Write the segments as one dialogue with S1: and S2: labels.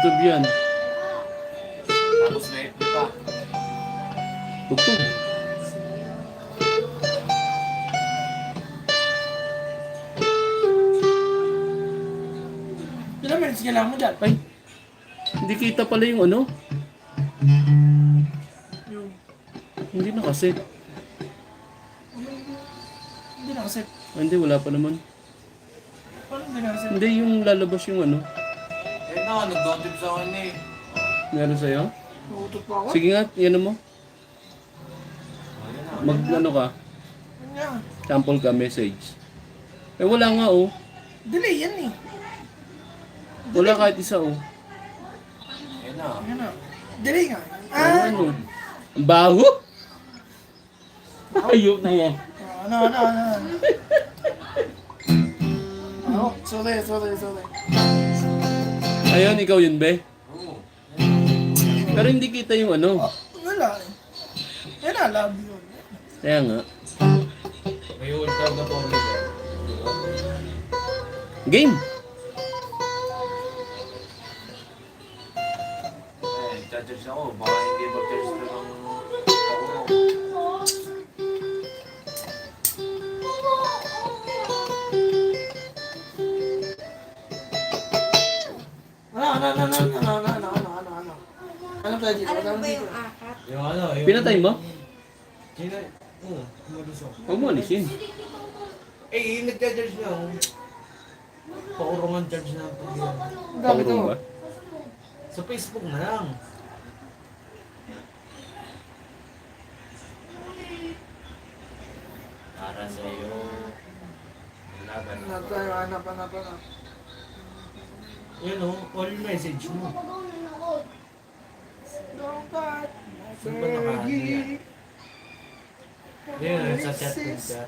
S1: YouTube yan.
S2: Tapos na ito pa.
S1: Tugtog.
S3: Ilang minutes kailangan mo dyan?
S1: Ay, hindi kita pala yung ano.
S3: Yung,
S1: Hindi nakaset.
S3: hindi na kasi.
S1: Ah, hindi, wala pa naman.
S3: Paano hindi na kasi?
S1: Hindi, yung lalabas yung ano.
S2: Eh na, nag-download sa akin eh.
S1: Meron sa'yo?
S3: Nautot pa ako?
S1: Sige nga, yan mo.
S2: Ayun na.
S1: Mag ano ka,
S3: Kanya.
S1: sample ka, message. Eh wala nga oh.
S3: Delay yan eh.
S1: Wala kahit isa oh.
S2: Ayun na.
S3: Yan na. Delay nga.
S1: Ano? Ang baho? Ayok na yan.
S3: Ano. Oh, sorry.
S1: Ayun, ikaw yun, be.
S2: Oo.
S1: Pero hindi kita yung ano.
S3: Wala eh. Yan na, love yun.
S1: Kaya nga.
S2: May hold tag na po ulit.
S1: Game!
S2: Eh, charge ako. Baka hindi mag-charge na ng pakurong.
S3: Ano? Ano tayo dito?
S4: Alam mo ba yung akat?
S2: Yung ano, yung...
S1: Pinatay mo?
S2: Sino? Oo, kumalusok.
S1: Huwag mo alisin.
S2: Eh, yung nag-charge na ako. Pakurungan charge na ako.
S3: Ang gamit
S1: Pakurong
S3: mo.
S1: ba?
S2: Sa Facebook na lang. Para sa'yo. Laban
S3: Ano tayo? Hanap.
S2: Yan o, all message mo.
S3: Don't cut
S2: Saan ba nakaano yan? Yan, sa chat ko siya.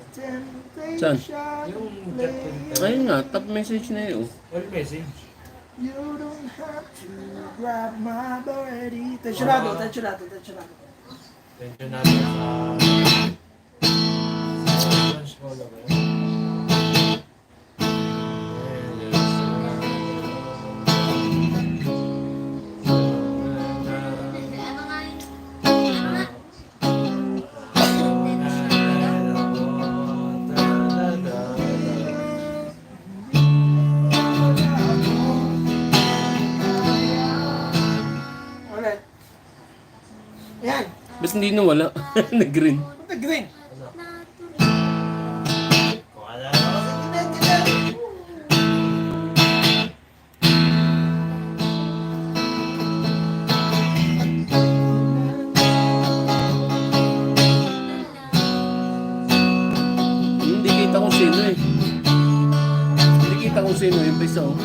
S1: Saan?
S3: Yung
S2: Yung chat ko siya.
S1: Ayun nga, top message na yun.
S2: All message.
S3: You don't have to grab my body. Tensionado.
S2: Tension natin sa... Lunch call ako yun.
S4: Ano nga yun?
S3: Alright. Yan.
S1: Basta hindi nawala. Nag-green.
S3: Punta green.
S1: Hindi kita kung sino eh. Hindi kita kung sino yung isa oh.